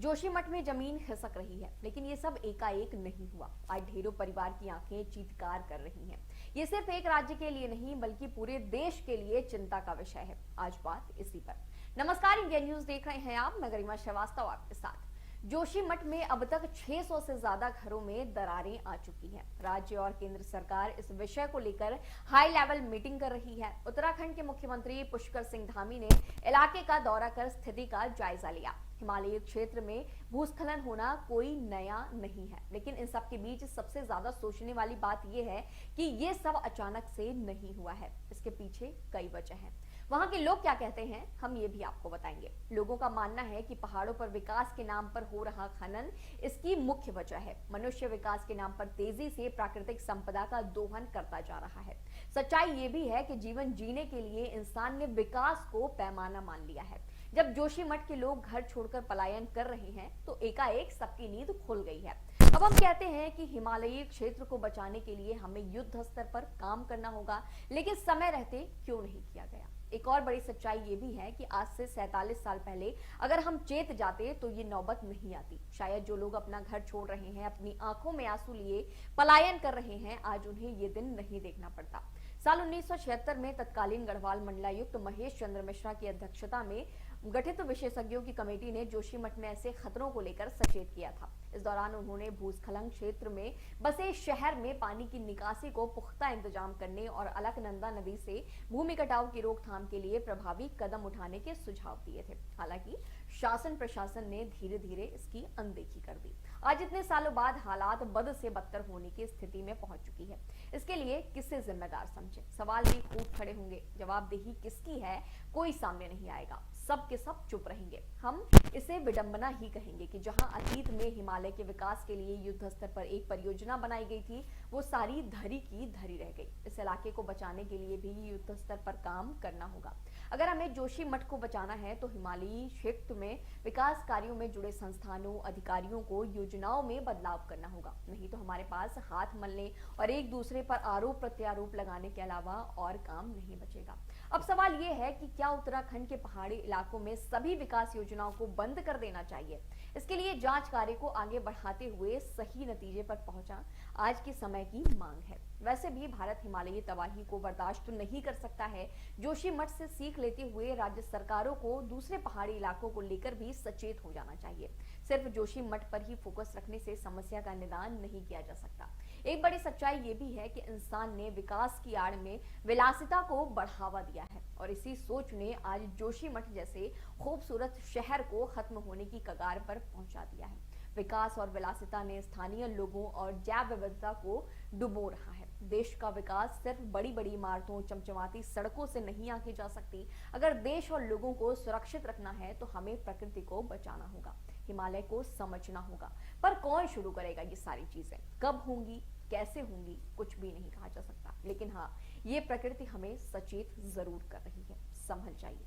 जोशीमठ में जमीन खिसक रही है, लेकिन ये सब एकाएक नहीं हुआ। आज ढेरों परिवार की आंखें चीत्कार कर रही हैं। ये सिर्फ एक राज्य के लिए नहीं, बल्कि पूरे देश के लिए चिंता का विषय है। आज बात इसी पर। नमस्कार, इंडिया न्यूज देख रहे हैं आप। मैं गरिमा श्रीवास्तव आपके साथ। जोशीमठ में अब तक 600 से ज्यादा घरों में दरारें आ चुकी हैं। राज्य और केंद्र सरकार इस विषय को लेकर हाई लेवल मीटिंग कर रही है। उत्तराखंड के मुख्यमंत्री पुष्कर सिंह धामी ने इलाके का दौरा कर स्थिति का जायजा लिया। हिमालयी क्षेत्र में भूस्खलन होना कोई नया नहीं है, लेकिन इन सब के बीच सबसे ज्यादा सोचने वाली बात यह है कि ये सब अचानक से नहीं हुआ है। इसके पीछे कई वजह हैं। वहां के लोग क्या कहते हैं, हम ये भी आपको बताएंगे। लोगों का मानना है कि पहाड़ों पर विकास के नाम पर हो रहा खनन इसकी मुख्य वजह है। मनुष्य विकास के नाम पर तेजी से प्राकृतिक संपदा का दोहन करता जा रहा है। सच्चाई ये भी है कि जीवन जीने के लिए इंसान ने विकास को पैमाना मान लिया है। जब जोशीमठ के लोग घर छोड़कर पलायन कर रहे हैं, तो एकाएक सबकी नींद खुल गई है। अब हम कहते हैं कि हिमालयी क्षेत्र को बचाने के लिए हमें युद्ध स्तर पर काम करना होगा, लेकिन समय रहते क्यों नहीं किया गया। एक और बड़ी सच्चाई ये भी है कि आज से 47 साल पहले अगर हम चेत जाते तो ये नौबत नहीं आती। शायद जो लोग अपना घर छोड़ रहे हैं, अपनी आंखों में आंसू लिए पलायन कर रहे हैं, आज उन्हें ये दिन नहीं देखना पड़ता। साल 1976 में तत्कालीन गढ़वाल मंडलायुक्त महेश चंद्र मिश्रा की अध्यक्षता में गठित विशेषज्ञों की कमेटी ने जोशीमठ में ऐसे खतरों को लेकर सचेत किया था। इस दौरान उन्होंने भूस्खलन क्षेत्र में बसे शहर में पानी की निकासी को पुख्ता इंतजाम करने और अलकनंदा नदी से भूमि कटाव की रोकथाम के लिए प्रभावी कदम उठाने के सुझाव दिए थे। हालांकि शासन प्रशासन ने धीरे धीरे इसकी अनदेखी कर दी। आज इतने सालों बाद हालात बद से बदतर होने की स्थिति में पहुंच चुकी है। इसके लिए किसे जिम्मेदार समझे, सवाल भी खूब खड़े होंगे। जवाबदेही किसकी है, कोई सामने नहीं आएगा। सब के सब चुप रहेंगे। हम इसे विडंबना ही कहेंगे कि जहां अतीत में हिमालय के विकास के लिए युद्ध स्तर पर एक परियोजना बनाई गई थी, वो सारी धरी की धरी रह गई। इस इलाके को बचाने के लिए भी युद्ध स्तर पर काम करना होगा। अगर हमें जोशीमठ को बचाना है तो हिमालयी क्षेत्र में विकास कार्यों में जुड़े संस्थानों, अधिकारियों को योजनाओं में बदलाव करना होगा। नहीं तो हमारे पास हाथ मलने और एक दूसरे पर आरोप प्रत्यारोप लगाने के अलावा और काम नहीं बचेगा। अब सवाल ये है कि क्या उत्तराखंड के पहाड़ी इलाकों में सभी विकास योजनाओं को बंद कर देना चाहिए। इसके लिए जांच कार्य को आगे बढ़ाते हुए सही नतीजे पर पहुंचा आज के समय की मांग है। वैसे भी भारत हिमालयी तबाही को बर्दाश्त नहीं कर सकता है। जोशीमठ से सीख लेते हुए राज्य सरकारों को दूसरे पहाड़ी इलाकों को लेकर भी सचेत हो जाना चाहिए। सिर्फ जोशीमठ पर ही फोकस रखने से समस्या का निदान नहीं किया जा सकता। एक बड़ी सच्चाई ये भी है कि इंसान ने विकास की आड़ में विलासिता को बढ़ावा दिया है और इसी सोच ने आज जोशीमठ जैसे खूबसूरत शहर को खत्म होने की कगार पर पहुंचा दिया है। विकास और विलासिता ने स्थानीय लोगों और जैव विविधता को डुबो रहा है। देश का विकास सिर्फ बड़ी बड़ी इमारतों, चमचमाती सड़कों से नहीं आंकी जा सकती। अगर देश और लोगों को सुरक्षित रखना है तो हमें प्रकृति को बचाना होगा, हिमालय को समझना होगा। पर कौन शुरू करेगा ये सारी चीजें, कब होंगी, कैसे होंगी, कुछ भी नहीं कहा जा सकता। लेकिन हाँ, ये प्रकृति हमें सचेत जरूर कर रही है। संभल जाइए।